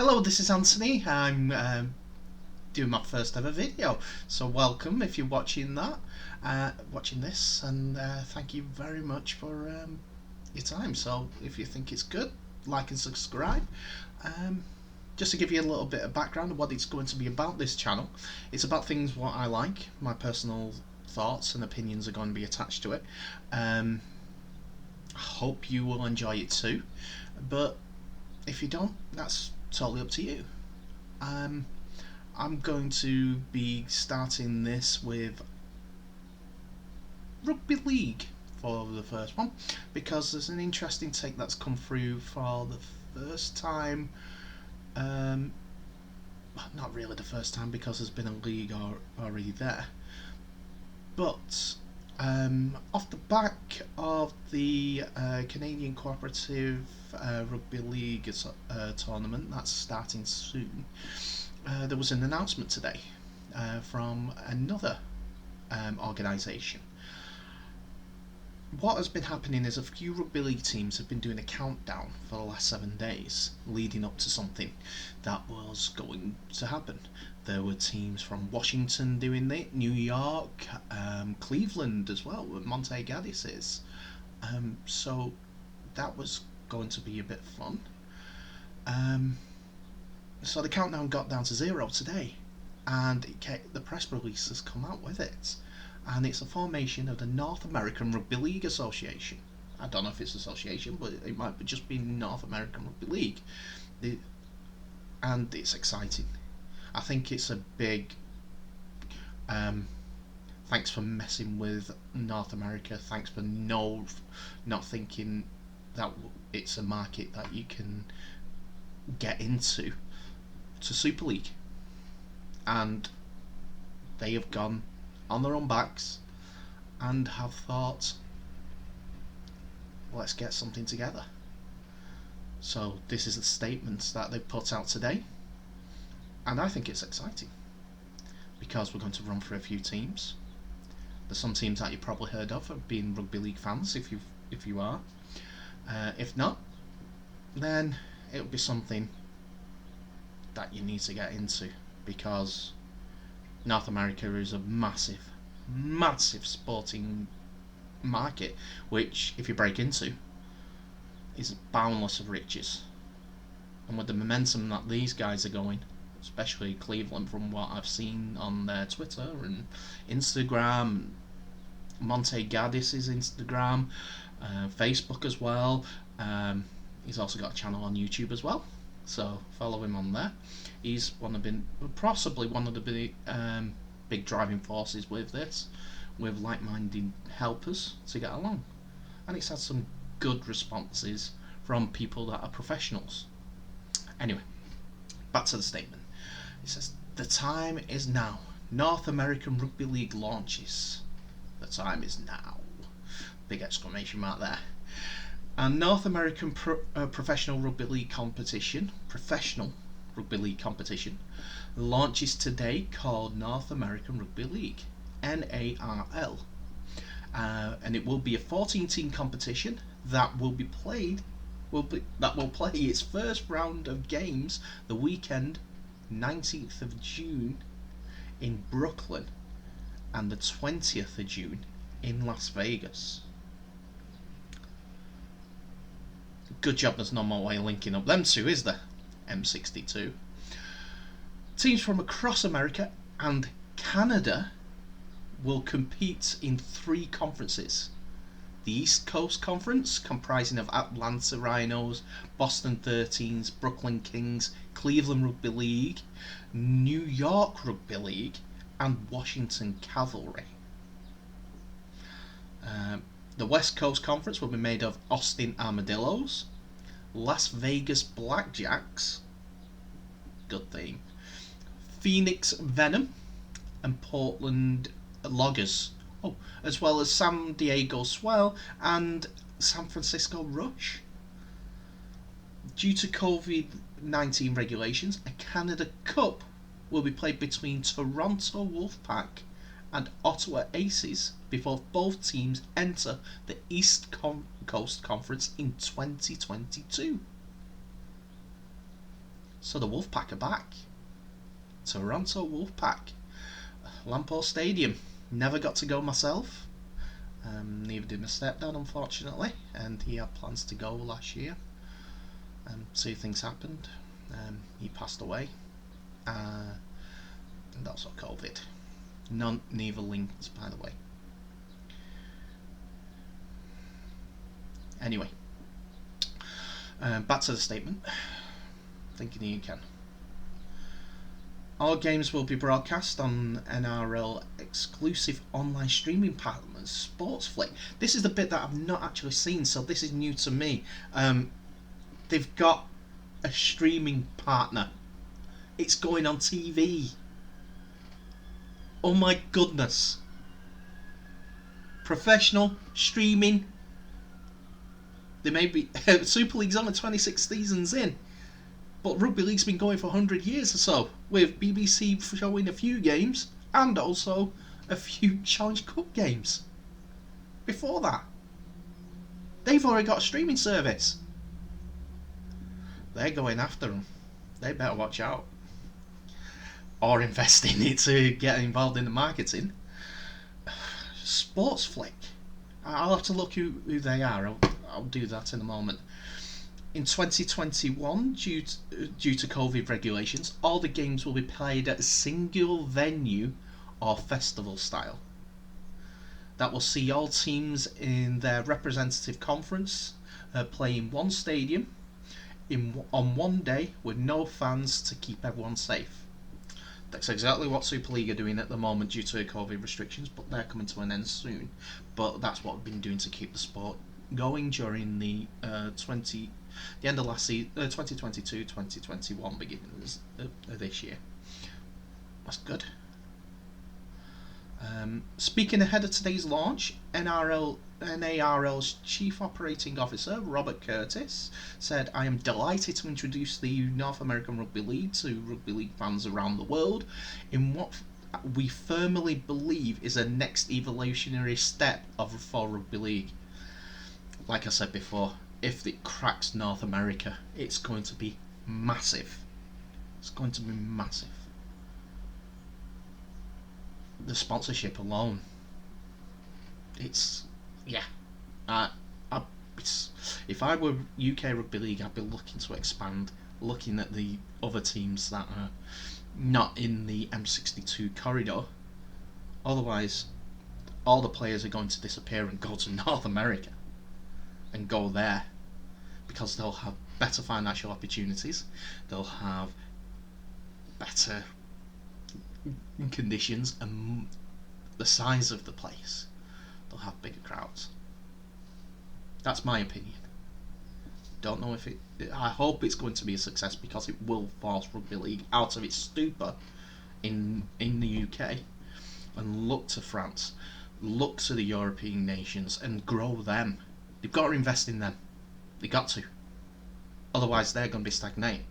Hello, this is Anthony. I'm doing my first ever video, so welcome if you're watching watching this, and thank you very much for your time. So if you think it's good, like and subscribe. Just to give you a little bit of background of what it's going to be about, this channel, it's about things what I like, my personal thoughts and opinions are going to be attached to it. I hope you will enjoy it too, but if you don't, that's totally up to you. I'm going to be starting this with Rugby League for the first one, because there's an interesting take that's come through for the first time. Not really the first time, because there's been a league already there, but off the back of the Canadian Cooperative Rugby League tournament that's starting soon, there was an announcement today from another organisation. What has been happening is a few rugby league teams have been doing a countdown for the last 7 days leading up to something that was going to happen. There were teams from Washington doing it, New York, Cleveland as well, with Monte Gaddis is. So that was going to be a bit fun. So the countdown got down to 0 today, and the press release has come out with it. And it's a formation of the North American Rugby League Association. I don't know if it's association, but it might just be North American Rugby League. And it's exciting. I think it's a big thanks for messing with North America. Thanks for not thinking that it's a market that you can get into, to Super League. And they have gone on their own backs and have thought, let's get something together. So this is the statement that they put out today, and I think it's exciting because we're going to run through a few teams. There's some teams that you probably heard of being rugby league fans, if you are. If not, then it'll be something that you need to get into, because North America is a massive sporting market, which, if you break into, is boundless of riches. And with the momentum that these guys are going, especially Cleveland, from what I've seen on their Twitter and Instagram, Monte Gaddis' Instagram, Facebook as well. He's also got a channel on YouTube as well, so follow him on there. He's possibly one of the big driving forces with this, with like-minded helpers to get along, and it's had some good responses from people that are professionals. Anyway, back to the statement. It says, the time is now. North American Rugby League launches. The time is now. Big exclamation mark there. And North American Professional Rugby League competition, launches today, called North American Rugby League, NARL. And it will be a 14-team competition that will play its first round of games the weekend 19th of June in Brooklyn and the 20th of June in Las Vegas. Good job there's no more way of linking up them two, is there? M62. Teams from across America and Canada will compete in 3 conferences. The East Coast Conference, comprising of Atlanta Rhinos, Boston 13s, Brooklyn Kings, Cleveland Rugby League, New York Rugby League, and Washington Cavalry. The West Coast Conference will be made of Austin Armadillos, Las Vegas Blackjacks, good theme, Phoenix Venom, and Portland Loggers, as well as San Diego Swell and San Francisco Rush. Due to COVID-19 regulations, a Canada Cup will be played between Toronto Wolfpack and Ottawa Aces before both teams enter the East Coast Conference in 2022. So the Wolfpack are back. Toronto Wolfpack. Lamport Stadium. Never got to go myself. Neither did my stepdad, unfortunately, and he had plans to go last year. Two things happened. He passed away, and also COVID. Neither linked, by the way. Anyway, back to the statement. Thinking you can. All games will be broadcast on NRL exclusive online streaming partners, Sportsflick. This is the bit that I've not actually seen, so this is new to me. They've got a streaming partner. It's going on TV. Oh my goodness. Professional streaming. They may be Super League's only 26 seasons in, but Rugby League's been going for 100 years or so, with BBC showing a few games and also a few Challenge Cup games. Before that, they've already got a streaming service. They're going after them. They better watch out. Or invest in it to get involved in the marketing. Sportsflick. I'll have to look who they are. I'll do that in a moment. In 2021, due to COVID regulations, all the games will be played at a single venue or festival style. That will see all teams in their representative conference play in one stadium on one day with no fans to keep everyone safe. That's exactly what Super League are doing at the moment due to COVID restrictions, but they're coming to an end soon. But that's what we've been doing to keep the sport going during the end of last season, 2022-2021, beginning of this year. That's good. Speaking ahead of today's launch, NARL's Chief Operating Officer, Robert Curtis, said, "I am delighted to introduce the North American Rugby League to rugby league fans around the world in what we firmly believe is a next evolutionary step for rugby league." Like I said before, if it cracks North America, it's going to be massive. It's going to be massive. The sponsorship alone, it's if I were UK Rugby League, I'd be looking to expand, looking at the other teams that are not in the M62 corridor. Otherwise, all the players are going to disappear and go to North America and go there, because they'll have better financial opportunities, they'll have better conditions, and the size of the place, they'll have bigger crowds. That's my opinion. Don't know if I hope it's going to be a success, because it will force rugby league out of its stupor in the UK and look to France, look to the European nations and grow them. They've got to invest in them. They've got to. Otherwise they're going to be stagnating.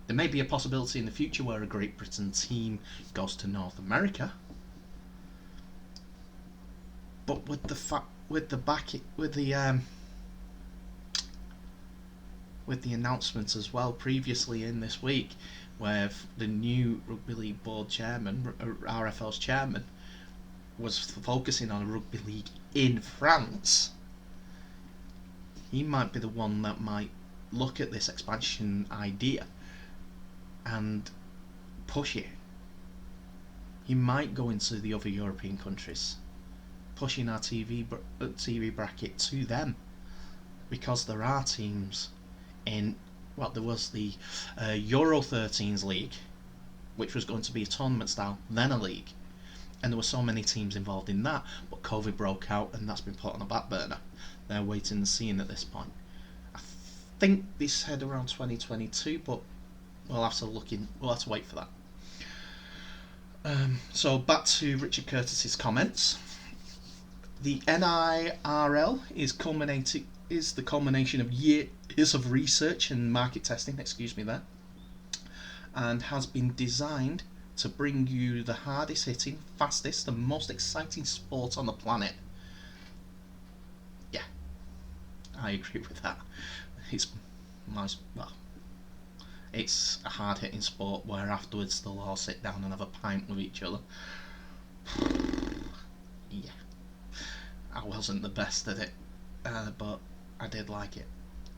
There may be a possibility in the future where a Great Britain team goes to North America, but with the announcement as well previously in this week, where the new Rugby League Board chairman, RFL's chairman, was focusing on a rugby league in France, he might be the one that might look at this expansion idea and push it. He might go into the other European countries, pushing our TV bracket to them, because there are teams in, well, there was the Euro 13s league, which was going to be a tournament style, then a league, and there were so many teams involved in that, but COVID broke out and that's been put on a back burner. They're waiting and seeing at this point. I think they said around 2022, but we'll have to wait for that. So back to Richard Curtis's comments. The NIRL is the culmination of years of research and market testing, and has been designed to bring you the hardest hitting, fastest and most exciting sport on the planet. Yeah, I agree with that. It's It's a hard hitting sport where afterwards they'll all sit down and have a pint with each other. Yeah, I wasn't the best at it, but I did like it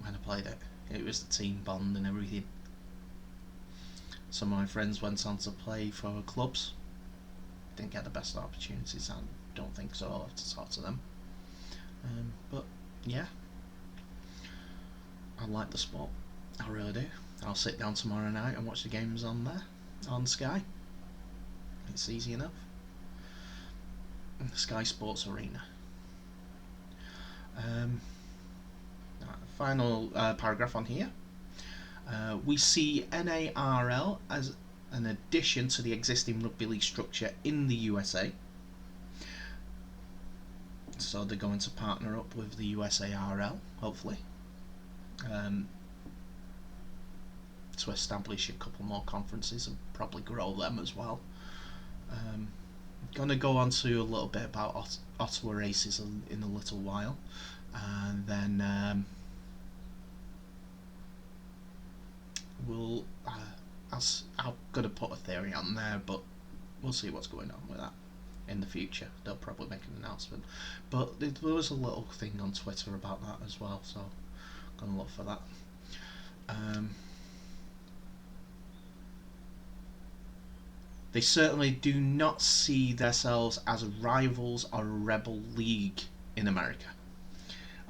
when I played it. It was the team bond and everything. Some of my friends went on to play for clubs. Didn't get the best opportunities. I don't think so. I'll have to talk to them. But yeah, I like the sport. I really do. I'll sit down tomorrow night and watch the games on there, on Sky. It's easy enough. Sky Sports Arena. Final paragraph on here. We see NARL as an addition to the existing rugby league structure in the USA. So they're going to partner up with the USARL, hopefully, to establish a couple more conferences and probably grow them as well. Going to go on to a little bit about Ottawa races in a little while, and then I'm going to put a theory on there, but we'll see what's going on with that in the future. They'll probably make an announcement, but there was a little thing on Twitter about that as well, so I'm going to look for that. They certainly do not see themselves as rivals or a rebel league in America.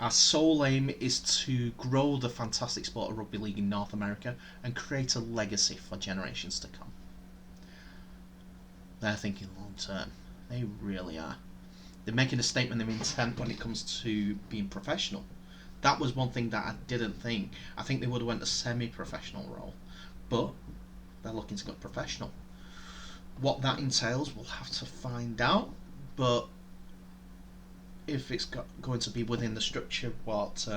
Our sole aim is to grow the fantastic sport of rugby league in North America and create a legacy for generations to come. They're thinking long term. They really are. They're making a statement of intent when it comes to being professional. That was one thing that I didn't think. I think they would have went a semi-professional role, but they're looking to go professional. What that entails, we'll have to find out, but if it's going to be within the structure what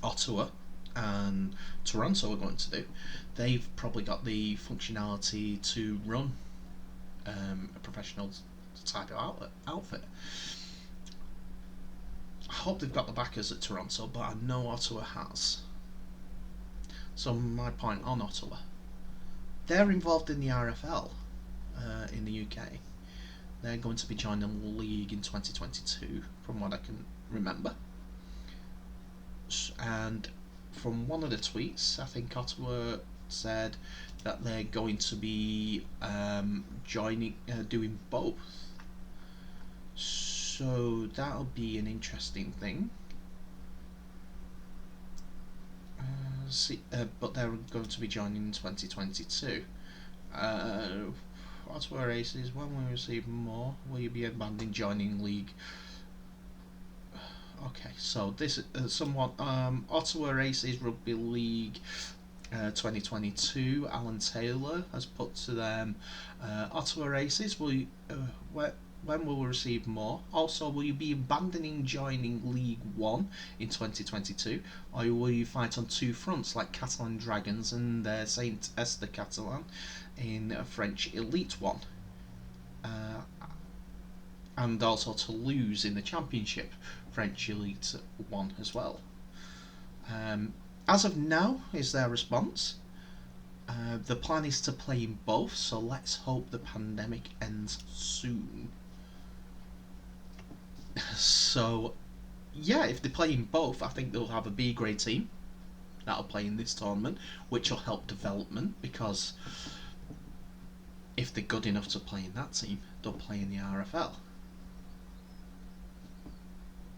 Ottawa and Toronto are going to do, they've probably got the functionality to run a professional type of outfit. I hope they've got the backers at Toronto, but I know Ottawa has. So my point on Ottawa, they're involved in the RFL in the UK. They're going to be joining the league in 2022, from what I can remember. And from one of the tweets, I think Ottawa said that they're going to be doing both. So that'll be an interesting thing. But they're going to be joining in 2022. Ottawa races, when we receive more, will you be abandoning joining league? Okay, so this is somewhat Ottawa races Rugby League 2022. Alan Taylor has put to them, Ottawa races, will you, when will we receive more? Also, will you be abandoning joining League 1 in 2022, or will you fight on two fronts like Catalan Dragons and Saint Esther Catalan in French Elite 1? And also Toulouse in the Championship French Elite 1 as well. As of now, is their response. The plan is to play in both, so let's hope the pandemic ends soon. So, yeah, if they play in both, I think they'll have a B grade team that'll play in this tournament, which will help development, because if they're good enough to play in that team, they'll play in the RFL.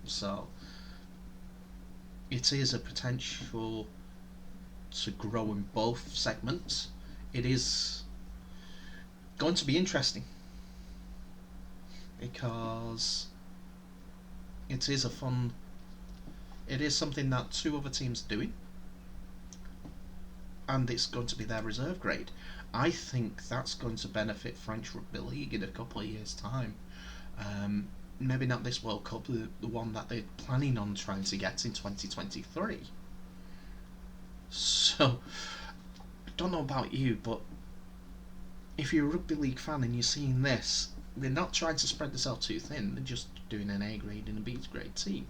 So, it is a potential to grow in both segments. It is going to be interesting, because it is something that two other teams are doing, and it's going to be their reserve grade. I think that's going to benefit French Rugby League in a couple of years' time. Maybe not this World Cup, the one that they're planning on trying to get in 2023. So, I don't know about you, but if you're a Rugby League fan and you're seeing this, they're not trying to spread this out too thin, they're just doing an A grade and a B grade team.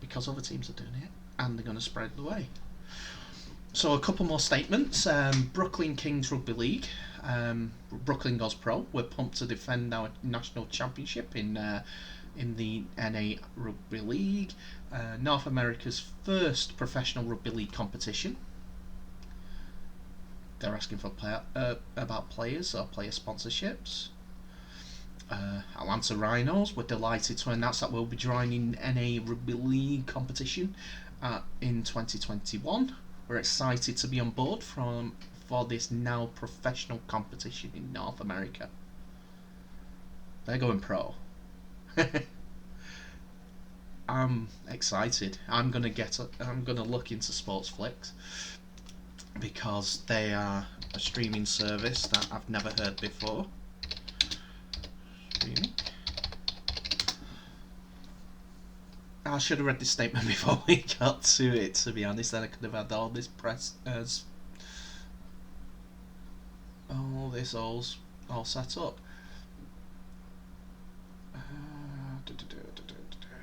Because other teams are doing it, and they're going to spread the way. So a couple more statements. Brooklyn Kings Rugby League. Brooklyn goes pro. We're pumped to defend our national championship in the NA Rugby League, North America's first professional rugby league competition. They're asking for about players or player sponsorships. Atlanta Rhinos, we're delighted to announce that we'll be joining NA Rugby League competition in 2021. We're excited to be on board for this now professional competition in North America. They're going pro. I'm excited. I'm gonna look into Sportsflix because they are a streaming service that I've never heard before. Streaming. I should have read this statement before we got to it, to be honest. Then I could have had all this press as all set up.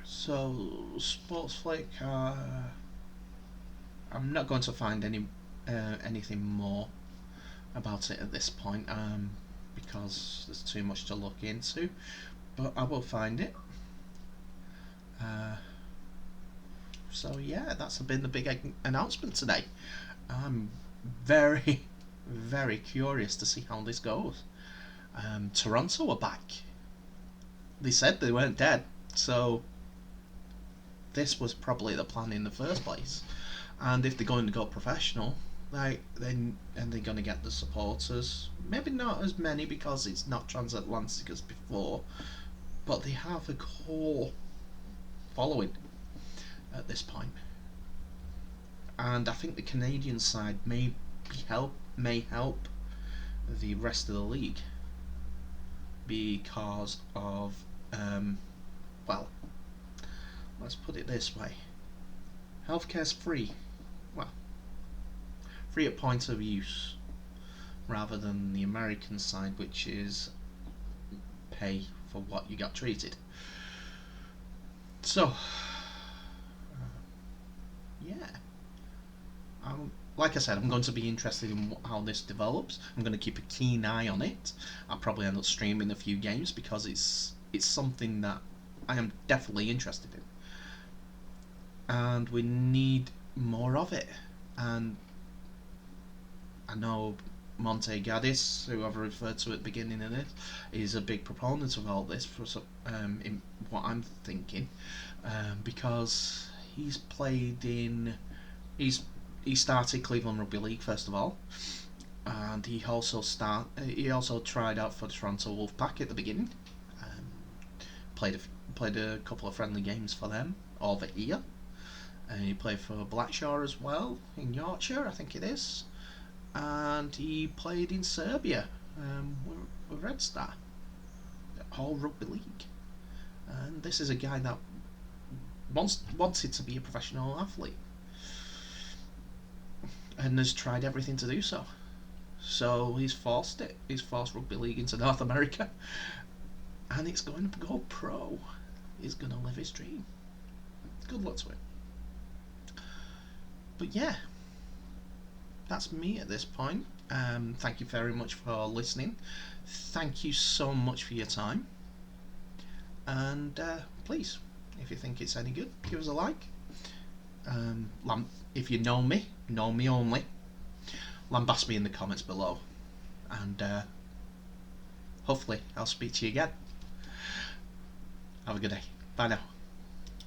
So Sportsflick, I'm not going to find anything more about it at this point, because there's too much to look into. But I will find it. So yeah, that's been the big announcement today. I'm very, very curious to see how this goes. Toronto are back. They said they weren't dead, so this was probably the plan in the first place. And if they're going to go professional, they're going to get the supporters. Maybe not as many because it's not transatlantic as before, but they have a core following at this point. And I think the Canadian side may help the rest of the league because of well, let's put it this way: healthcare's free. Well, free at point of use, rather than the American side, which is pay for what you got treated. So, yeah. Like I said, I'm going to be interested in how this develops. I'm going to keep a keen eye on it. I'll probably end up streaming a few games because it's something that I am definitely interested in, and we need more of it. And I know Monte Gaddis, who I've referred to at the beginning of this, is a big proponent of all this for in what I'm thinking, because he started Cleveland Rugby League first of all, and he also tried out for Toronto Wolfpack at the beginning. Played a couple of friendly games for them over here, and he played for Blackshaw as well in Yorkshire, I think it is, and he played in Serbia with Red Star, All Rugby League. And this is a guy that wanted to be a professional athlete and has tried everything to do so. So he's forced it. He's forced rugby league into North America, and it's going to go pro. He's going to live his dream. Good luck to him. But yeah, that's me at this point. Thank you very much for listening. Thank you so much for your time. And please, if you think it's any good, give us a like. If you know me only, lambast me in the comments below. And hopefully I'll speak to you again. Have a good day. Bye now.